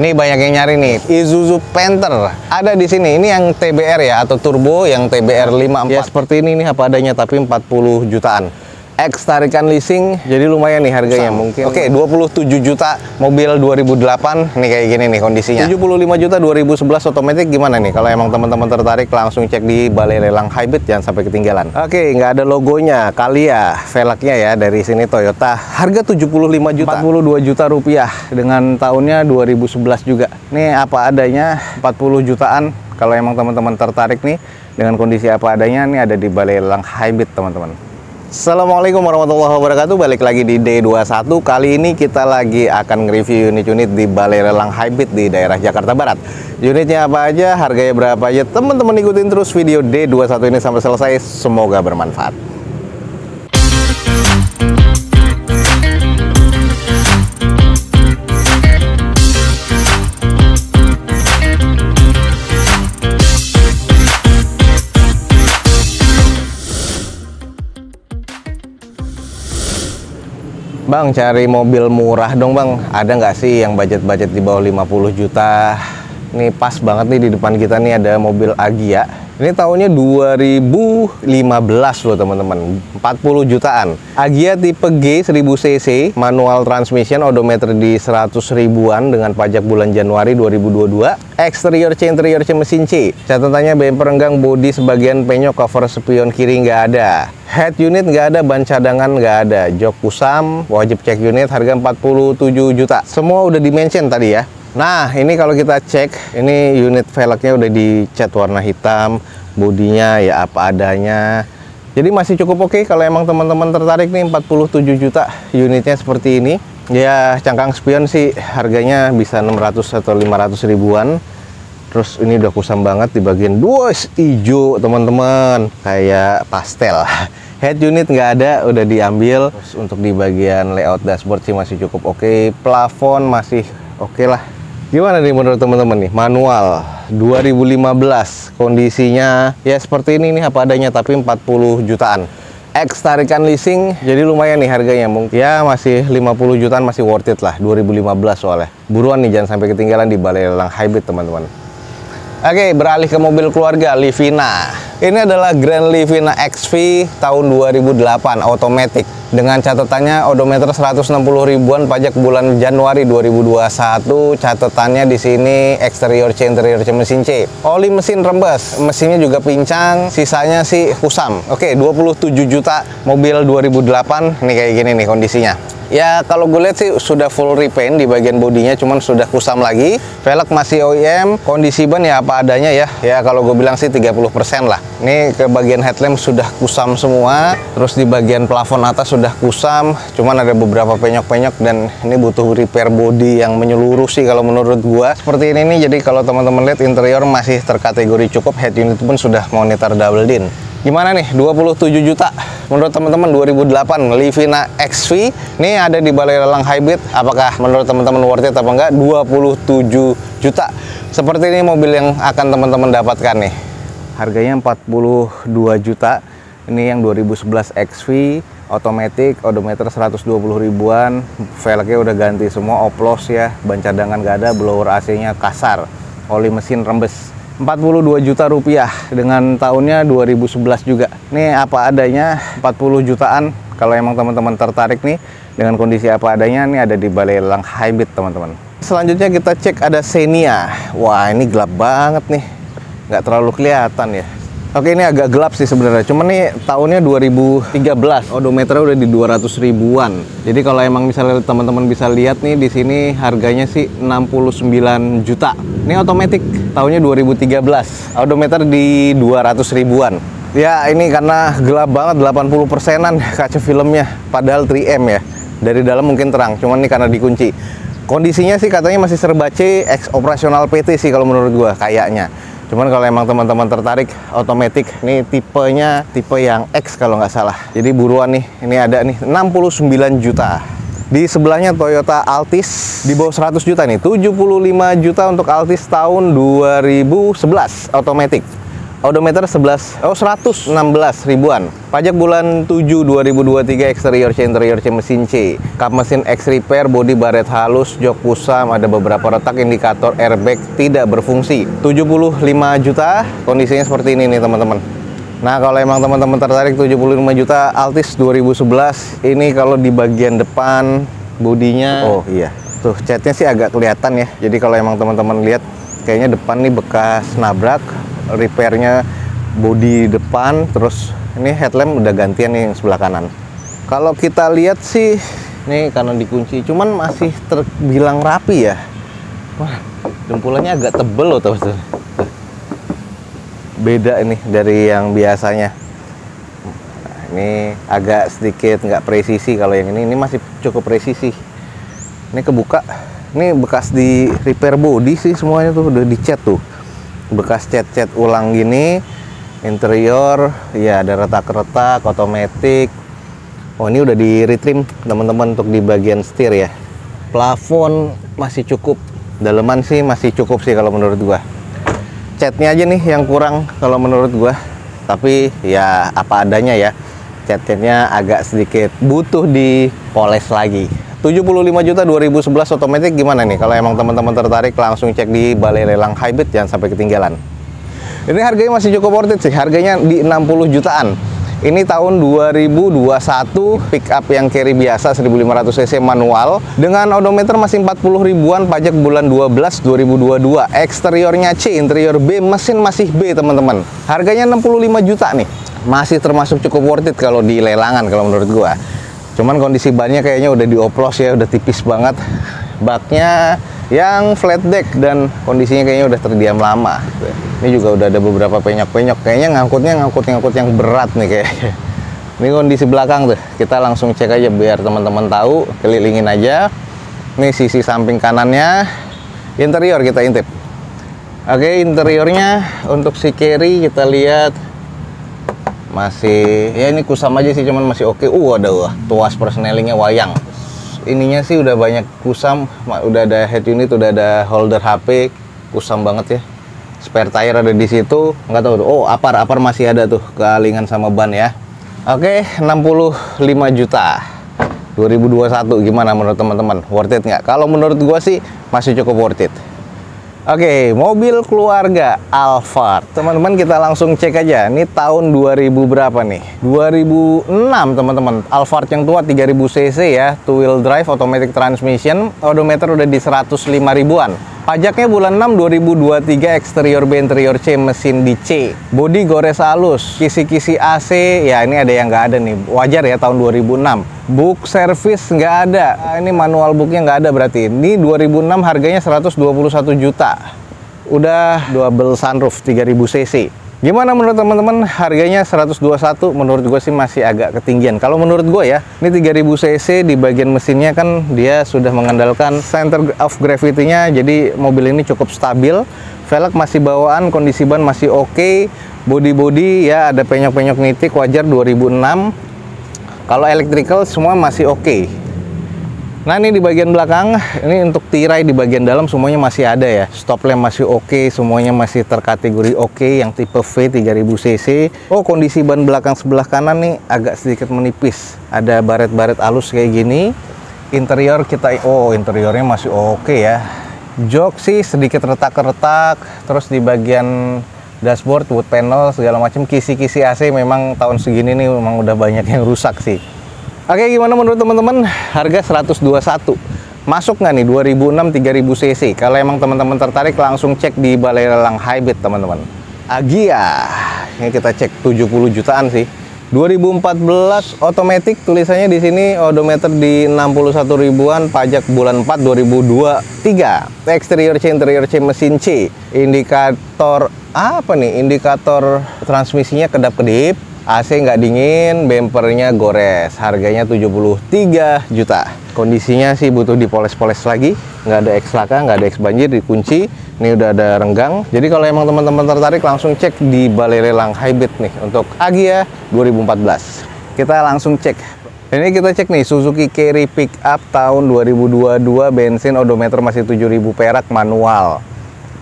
Nih banyak yang nyari nih, Isuzu Panther ada di sini. Ini yang TBR ya, atau turbo, yang TBR 54. Ya seperti ini nih apa adanya, tapi 40 jutaan. X tarikan leasing, jadi lumayan nih harganya. Mungkin oke, 27 juta, mobil 2008 nih kayak gini nih kondisinya. 75 juta 2011 otomatis. Gimana nih kalau emang teman-teman tertarik, langsung cek di Balai Lelang Hybrid, jangan sampai ketinggalan. Oke, nggak ada logonya kali ya, velgnya ya dari sini Toyota. Harga 75 juta, 42 juta rupiah, dengan tahunnya 2011 juga. Nih apa adanya, 40 jutaan. Kalau emang teman-teman tertarik nih dengan kondisi apa adanya, nih ada di Balai Lelang Hybrid teman-teman. Assalamualaikum warahmatullahi wabarakatuh. Balik lagi di D21. Kali ini kita lagi akan nge-review unit-unit di Balai Lelang Hybrid di daerah Jakarta Barat. Unitnya apa aja, harganya berapa aja, teman-teman ikutin terus video D21 ini sampai selesai. Semoga bermanfaat. Bang, cari mobil murah dong bang. Ada nggak sih yang budget-budget di bawah 50 juta? Nih pas banget nih, di depan kita nih ada mobil Agya. Ini tahunnya 2015 loh teman-teman, 40 jutaan. Agya tipe G 1000 cc, manual transmission, odometer di 100 ribuan dengan pajak bulan Januari 2022. Eksterior C, interior C, mesin C. Catatannya bumper enggang, bodi sebagian penyok, cover spion kiri nggak ada. Head unit nggak ada, ban cadangan nggak ada. Jok kusam, wajib cek unit, harga 47 juta. Semua udah di-mention tadi ya. Nah, ini kalau kita cek, ini unit velgnya udah dicat warna hitam, bodinya ya apa adanya. Jadi masih cukup oke kalau emang teman-teman tertarik nih. 47 juta unitnya seperti ini. Ya, cangkang spion sih harganya bisa 600 atau 500 ribuan. Terus ini udah kusam banget di bagian hijau teman-teman, kayak pastel. Head unit nggak ada, udah diambil. Terus untuk di bagian layout dashboard sih masih cukup oke. Plafon masih oke lah. Gimana nih menurut teman-teman nih? Manual 2015, kondisinya ya seperti ini nih apa adanya, tapi 40 jutaan. X tarikan leasing, jadi lumayan nih harganya. Mungkin ya masih 50 jutaan, masih worth it lah. 2015 soalnya. Buruan nih, jangan sampai ketinggalan di Balai Lelang Hybrid teman-teman. Oke, beralih ke mobil keluarga, Livina. Ini adalah Grand Livina XV tahun 2008, otomatis. Dengan catatannya odometer 160 ribuan, pajak bulan Januari 2021. Catatannya di sini eksterior C, interior C, mesin C. Oli mesin rembes, mesinnya juga pincang, sisanya sih kusam. Oke, 27 juta, mobil 2008, nih kayak gini nih kondisinya. Ya kalau gue lihat sih sudah full repaint di bagian bodinya, cuman sudah kusam lagi. Velg masih OEM, kondisi ban ya apa adanya ya. Ya kalau gue bilang sih 30% lah. Ini ke bagian headlamp sudah kusam semua. Terus di bagian plafon atas sudah kusam, cuman ada beberapa penyok-penyok dan ini butuh repair body yang menyeluruh sih kalau menurut gue. Seperti ini nih, jadi kalau teman-teman lihat interior masih terkategori cukup, head unit pun sudah monitor double din. Gimana nih 27 juta menurut teman-teman 2008 Livina XV ini ada di Balai Lelang Hybrid? Apakah menurut teman-teman worth it apa enggak? 27 juta. Seperti ini mobil yang akan teman-teman dapatkan nih. Harganya 42 juta. Ini yang 2011 XV, otomatis, odometer 120 ribuan, velgnya udah ganti semua, oplos ya, ban cadangan nggak ada, blower AC-nya kasar, oli mesin rembes. 42 juta rupiah, dengan tahunnya 2011 juga. Nih apa adanya, 40 jutaan. Kalau emang teman-teman tertarik nih dengan kondisi apa adanya, nih ada di Balai Lelang Hybrid teman-teman. Selanjutnya kita cek ada Xenia. Wah ini gelap banget nih, nggak terlalu kelihatan ya. Oke, ini agak gelap sih sebenarnya. Cuman nih tahunnya 2013, odometernya udah di 200 ribuan. Jadi kalau emang misalnya teman-teman bisa lihat nih di sini harganya sih 69 juta. Ini otomatis, tahunnya 2013. Odometer di 200 ribuan. Ya, ini karena gelap banget, 80%-an kaca filmnya. Padahal 3M ya. Dari dalam mungkin terang, cuman ini karena dikunci. Kondisinya sih katanya masih serba C, ex operasional PT sih kalau menurut gua kayaknya. Cuman kalau emang teman-teman tertarik, otomatis, ini tipenya tipe yang X kalau nggak salah. Jadi buruan nih, ini ada nih 69 juta. Di sebelahnya Toyota Altis di bawah 100 juta nih, 75 juta untuk Altis tahun 2011 otomatis. Odometer 116 ribuan. Pajak bulan 7 2023, eksterior C, interior C, mesin C. Kap mesin X repair, bodi baret halus, jok pusam, ada beberapa retak, indikator airbag tidak berfungsi. 75 juta, kondisinya seperti ini nih teman-teman. Nah, kalau emang teman-teman tertarik 75 juta Altis 2011, ini kalau di bagian depan bodinya, oh iya, tuh catnya sih agak kelihatan ya. Jadi kalau emang teman-teman lihat, kayaknya depan nih bekas nabrak, repairnya bodi depan, terus ini headlamp udah gantian nih yang sebelah kanan. Kalau kita lihat sih, nih karena dikunci, cuman masih terbilang rapi ya. Wah, jempulannya agak tebel loh tuh. Beda ini dari yang biasanya. Nah, ini agak sedikit nggak presisi. Kalau yang ini masih cukup presisi. Ini kebuka. Ini bekas di repair body sih semuanya tuh, udah dicat tuh. Bekas cat-cat ulang gini. Interior ya ada retak-retak, otomatis. Oh, ini udah di retrim teman-teman untuk di bagian setir ya. Plafon masih cukup. Daleman sih masih cukup sih kalau menurut gua. Catnya aja nih yang kurang kalau menurut gua, tapi ya apa adanya ya. Catnya agak sedikit butuh dipoles lagi. 75 juta 2011 otomatis gimana nih? Kalau emang teman-teman tertarik langsung cek di Balai Lelang Hybrid, jangan sampai ketinggalan. Ini harganya masih cukup worth it sih, harganya di 60 jutaan. Ini tahun 2021, pick up yang carry biasa 1500 cc manual dengan odometer masih 40 ribuan, pajak bulan 12 2022. Eksteriornya C, interior B, mesin masih B teman-teman. Harganya 65 juta nih. Masih termasuk cukup worth it kalau di lelangan kalau menurut gua. Cuman kondisi bannya kayaknya udah dioplos ya, udah tipis banget. Baknya yang flat deck dan kondisinya kayaknya udah terdiam lama. Ini juga udah ada beberapa penyok-penyok. Kayaknya ngangkut yang berat nih kayaknya. Ini kondisi belakang tuh. Kita langsung cek aja biar teman-teman tahu. Kelilingin aja. Ini sisi samping kanannya. Interior kita intip. Oke, interiornya untuk si carry kita lihat masih ya ini kusam aja sih, cuman masih oke. Ada tuas persnelingnya wayang. Ininya sih udah banyak kusam, udah ada head unit, udah ada holder HP, kusam banget ya. Spare tire ada di situ, nggak tahu tuh. Oh, apar masih ada tuh, kealingan sama ban ya. Oke, 65 juta 2021 gimana menurut teman-teman? Worth it nggak? Kalau menurut gua sih masih cukup worth it. Oke, mobil keluarga Alphard. Teman-teman kita langsung cek aja. Ini tahun 2000 berapa nih? 2006 teman-teman. Alphard yang tua 3000 cc ya, two wheel drive, automatic transmission, odometer udah di 105 ribuan. Pajaknya bulan 6 2023, eksterior B, interior C, mesin di C. Bodi gores halus, kisi-kisi AC, ya ini ada yang nggak ada nih. Wajar ya tahun 2006. Book service nggak ada. Ini manual booknya nggak ada berarti. Ini 2006 harganya 121 juta. Udah double sunroof 3000 cc. Gimana menurut teman-teman? Harganya 121, menurut gue sih masih agak ketinggian. Kalau menurut gue ya, ini 3000 cc di bagian mesinnya kan dia sudah mengandalkan center of gravity-nya, jadi mobil ini cukup stabil. Velg masih bawaan, kondisi ban masih oke. Body ya ada penyok-penyok nitik, wajar 2006. Kalau electrical semua masih oke. Nah, ini di bagian belakang, ini untuk tirai di bagian dalam semuanya masih ada ya. Stop lamp masih oke, semuanya masih terkategori oke, yang tipe V 3000 cc. Oh, kondisi ban belakang sebelah kanan nih agak sedikit menipis. Ada baret-baret halus kayak gini. Interior kita, oh interiornya masih oke ya. Jok sih sedikit retak-retak, terus di bagian dashboard, wood panel, segala macam, kisi-kisi AC memang tahun segini nih memang udah banyak yang rusak sih. Oke, gimana menurut teman-teman? Harga 121. Masuk nggak nih 2006 3000 cc? Kalau emang teman-teman tertarik langsung cek di Balai Lelang Hybrid teman-teman. Agya. Ini kita cek 70 jutaan sih. 2014 otomatis, tulisannya di sini odometer di 61 ribuan, pajak bulan 4 2023. Eksterior C, interior C, mesin C. Indikator apa nih? Indikator transmisinya kedap-kedip. AC nggak dingin, bempernya gores, harganya 73 juta. Kondisinya sih butuh dipoles-poles lagi, nggak ada X laka, nggak ada X banjir, dikunci. Ini udah ada renggang. Jadi kalau emang teman-teman tertarik langsung cek di Balai Lelang Hybrid nih untuk Agya 2014. Kita langsung cek. Ini kita cek nih Suzuki Carry Pickup tahun 2022, bensin, odometer masih 7000 perak, manual.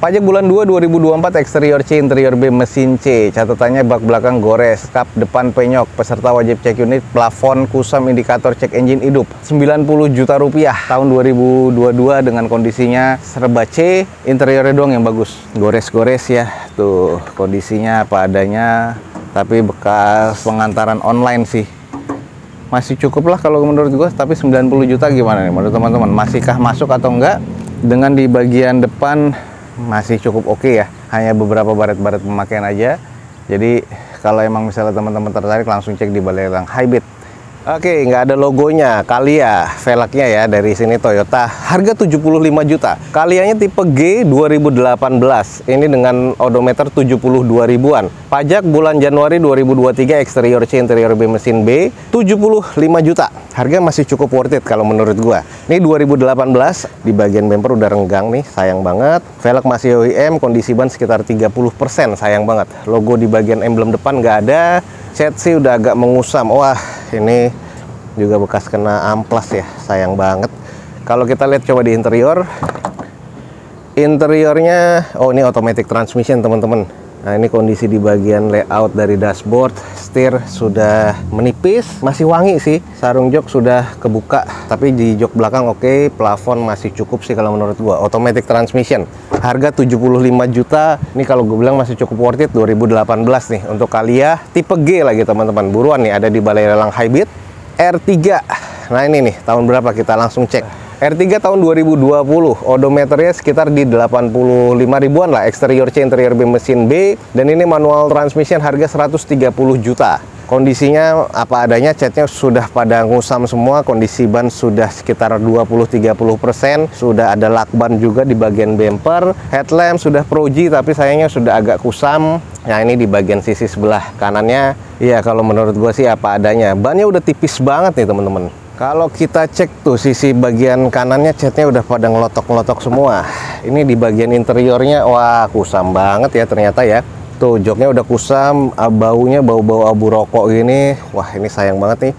Pajak bulan 2 2024, eksterior C, interior B, mesin C. Catatannya bak belakang gores, kap depan penyok. Peserta wajib cek unit, plafon, kusam, indikator cek engine hidup. 90 juta rupiah tahun 2022 dengan kondisinya serba C, interiornya doang yang bagus. Gores-gores ya, tuh kondisinya apa adanya, tapi bekas pengantaran online sih. Masih cukup lah kalau menurut gue, tapi 90 juta gimana nih menurut teman-teman? Masihkah masuk atau enggak? Dengan di bagian depan masih cukup oke ya, hanya beberapa baret-baret pemakaian aja. Jadi kalau emang misalnya teman-teman tertarik, langsung cek di Balai Lelang Hybrid. Oke, nggak ada logonya Calya, velgnya ya dari sini Toyota. Harga 75 juta. Calyanya tipe G 2018. Ini dengan odometer 72 ribuan. Pajak bulan Januari 2023, eksterior C, interior B, mesin B, 75 juta. Harga masih cukup worth it kalau menurut gua. Ini 2018, di bagian bumper udah renggang nih, sayang banget. Velg masih OEM, kondisi ban sekitar 30%, sayang banget. Logo di bagian emblem depan nggak ada. Cat sih udah agak mengusam. Wah, ini juga bekas kena amplas ya, sayang banget. Kalau kita lihat coba di interior, interiornya, oh ini automatic transmission teman-teman. Nah ini kondisi di bagian layout dari dashboard, setir sudah menipis, masih wangi sih. Sarung jok sudah kebuka, tapi di jok belakang oke, plafon masih cukup sih kalau menurut gua. Automatic transmission, harga 75 juta. Ini kalau gue bilang masih cukup worth it. 2018 nih untuk Calya tipe G lagi teman-teman. Buruan nih, ada di Balai Lelang Hybrid R3. Nah ini nih, tahun berapa kita langsung cek. R3 tahun 2020, odometernya sekitar di 85 ribuan lah, eksterior C, interior B, mesin B, dan ini manual transmission, harga 130 juta. Kondisinya apa adanya, catnya sudah pada ngusam semua, kondisi ban sudah sekitar 20-30%, sudah ada lakban juga di bagian bumper, headlamp sudah Pro G tapi sayangnya sudah agak kusam. Nah ini di bagian sisi sebelah kanannya, ya kalau menurut gue sih apa adanya. Bannya udah tipis banget nih teman-teman. Kalau kita cek tuh sisi bagian kanannya, catnya udah pada ngelotok-ngelotok semua. Ini di bagian interiornya, wah kusam banget ya ternyata ya. Tuh joknya udah kusam, baunya bau-bau abu rokok gini. Wah ini sayang banget nih,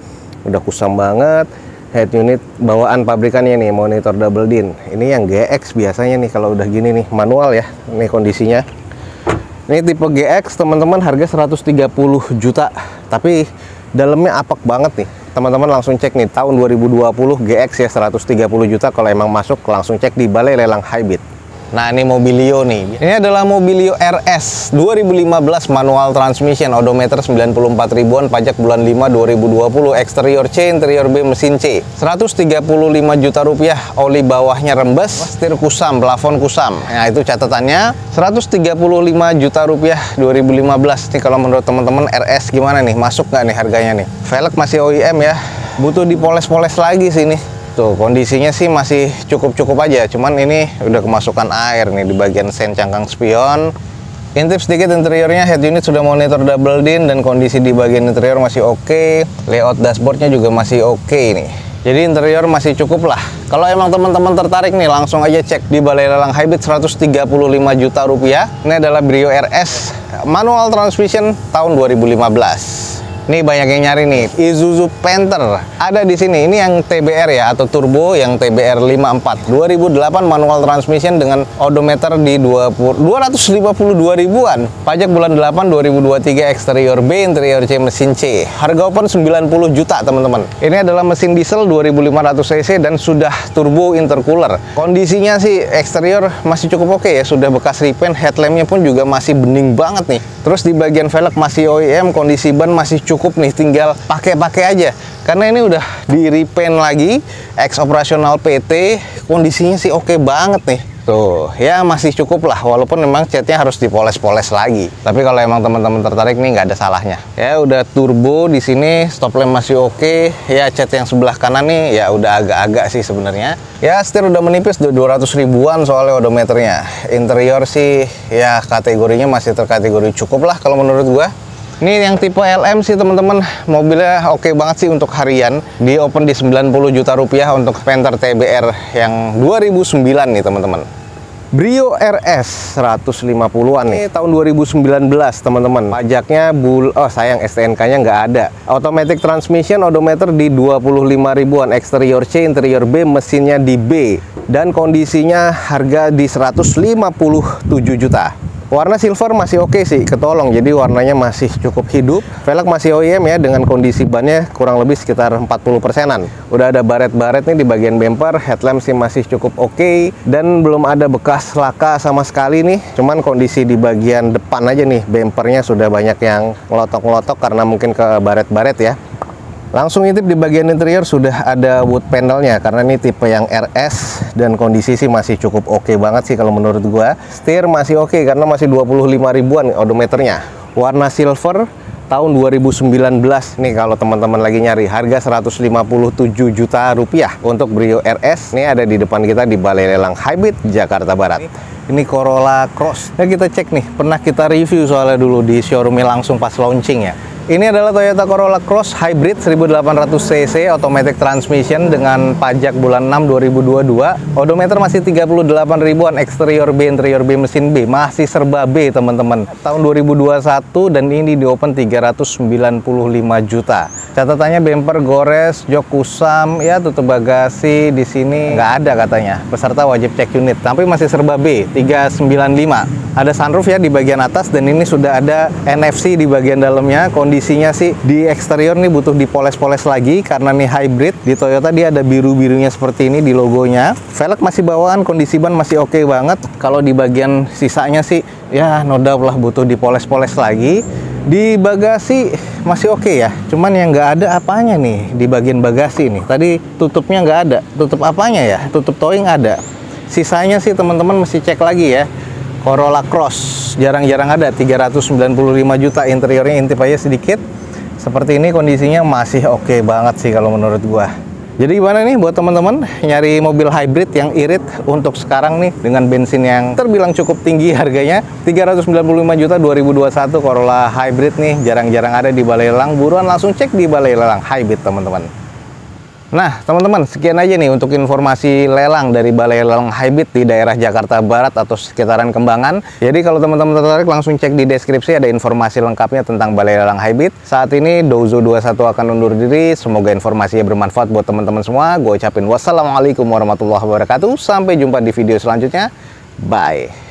udah kusam banget. Head unit bawaan pabrikannya nih, monitor double din. Ini yang GX biasanya nih kalau udah gini nih, manual ya. Ini kondisinya. Ini tipe GX teman-teman, harga 130 juta. Tapi dalamnya apek banget nih. Teman-teman langsung cek nih, tahun 2020 GX ya, 130 juta. Kalau emang masuk langsung cek di Balai Lelang Hybrid. Nah ini Mobilio nih, ini adalah Mobilio RS 2015, manual transmission, odometer 94 ribuan, pajak bulan 5 2020, eksterior C, interior B, mesin C, 135 juta rupiah. Oli bawahnya rembes, setir kusam, plafon kusam. Nah itu catatannya, 135 juta rupiah 2015. Nih kalau menurut teman-teman RS gimana nih, masuk nggak nih harganya nih? Velg masih OEM ya, butuh dipoles-poles lagi sini. Tuh kondisinya sih masih cukup-cukup aja, cuman ini udah kemasukan air nih di bagian sen cangkang spion. Intip sedikit interiornya, head unit sudah monitor double din dan kondisi di bagian interior masih oke. Layout dashboardnya juga masih oke nih. Jadi interior masih cukup lah. Kalau emang teman-teman tertarik nih, langsung aja cek di Balai Lelang Hybrid, 135 juta rupiah. Ini adalah Brio RS manual transmission tahun 2015. Ini banyak yang nyari nih, Isuzu Panther ada di sini. Ini yang TBR ya, atau turbo, yang TBR 54 2008, manual transmission dengan odometer di 252 ribuan. Pajak bulan 8 2023, eksterior B, interior C, mesin C. Harga open 90 juta teman-teman. Ini adalah mesin diesel 2500 cc dan sudah turbo intercooler. Kondisinya sih eksterior masih cukup oke ya, sudah bekas repaint, headlampnya pun juga masih bening banget nih. Terus di bagian velg masih OEM, kondisi ban masih cukup nih, tinggal pakai-pakai aja. Karena ini udah di repaint lagi, ex operasional PT, kondisinya sih oke banget nih. Tuh, ya masih cukup lah, walaupun memang catnya harus dipoles-poles lagi. Tapi kalau emang teman-teman tertarik nih, nggak ada salahnya. Ya udah turbo di sini, stop lamp masih oke. Ya cat yang sebelah kanan nih, ya udah agak-agak sih sebenarnya. Ya setir udah menipis, 200 ribuan soalnya odometernya. Interior sih, ya kategorinya masih terkategori cukup lah kalau menurut gua. Ini yang tipe LM sih teman-teman, mobilnya oke banget sih untuk harian. Di open di 90 juta rupiah untuk Panther TBR yang 2009 nih teman-teman. Brio RS 150-an nih. Ini tahun 2019 teman-teman. Pajaknya sayang STNK-nya nggak ada. Automatic transmission, odometer di 25 ribuan. Exterior C, interior B, mesinnya di B. Dan kondisinya harga di 157 juta. Warna silver masih oke sih, ketolong, jadi warnanya masih cukup hidup. Velg masih OEM ya, dengan kondisi bannya kurang lebih sekitar 40%-an. Udah ada baret-baret nih di bagian bumper, headlamp sih masih cukup oke, dan belum ada bekas laka sama sekali nih. Cuman kondisi di bagian depan aja nih, bumpernya sudah banyak yang ngelotok-ngelotok karena mungkin ke baret-baret ya. Langsung intip di bagian interior sudah ada wood panelnya karena ini tipe yang RS dan kondisi sih masih cukup oke banget sih kalau menurut gua. Setir masih oke karena masih 25 ribuan odometernya. Warna silver tahun 2019 nih kalau teman-teman lagi nyari. Harga 157 juta rupiah untuk Brio RS. Ini ada di depan kita di Balai Lelang Hybrid Jakarta Barat. Ini Corolla Cross. Ya kita cek nih, pernah kita review soalnya dulu di showroomnya langsung pas launching ya. Ini adalah Toyota Corolla Cross Hybrid 1800 cc automatic transmission dengan pajak bulan 6 2022. Odometer masih 38 ribuan, exterior B, interior B, mesin B. Masih serba B, teman-teman. Tahun 2021 dan ini di open 395 juta. Catatannya bumper gores, jok kusam, ya tutup bagasi di sini nggak ada katanya. Peserta wajib cek unit. Tapi masih serba B, 395. Ada sunroof ya di bagian atas dan ini sudah ada NFC di bagian dalamnya. Kondisinya sih di eksterior nih butuh dipoles-poles lagi karena nih hybrid. Di Toyota dia ada biru-birunya seperti ini di logonya. Velg masih bawaan, kondisi ban masih oke banget. Kalau di bagian sisanya sih ya no doubt lah butuh dipoles-poles lagi. Di bagasi masih oke ya, cuman yang nggak ada apanya nih di bagian bagasi nih. Tadi tutupnya nggak ada, tutup apanya ya? Tutup towing ada. Sisanya sih teman-teman mesti cek lagi ya. Corolla Cross jarang-jarang ada, 395 juta. Interiornya intip aja sedikit. Seperti ini kondisinya masih oke banget sih kalau menurut gua. Jadi gimana nih buat teman-teman nyari mobil hybrid yang irit untuk sekarang nih dengan bensin yang terbilang cukup tinggi harganya, 395 juta 2021 Corolla Hybrid nih jarang-jarang ada di Balai Lelang. Buruan langsung cek di Balai Lelang Hybrid teman-teman. Nah teman-teman, sekian aja nih untuk informasi lelang dari Balai Lelang Hybrid di daerah Jakarta Barat atau sekitaran Kembangan. Jadi kalau teman-teman tertarik langsung cek di deskripsi, ada informasi lengkapnya tentang Balai Lelang Hybrid. Saat ini Dozo 21 akan undur diri. Semoga informasinya bermanfaat buat teman-teman semua. Gue ucapin wassalamualaikum warahmatullahi wabarakatuh. Sampai jumpa di video selanjutnya. Bye.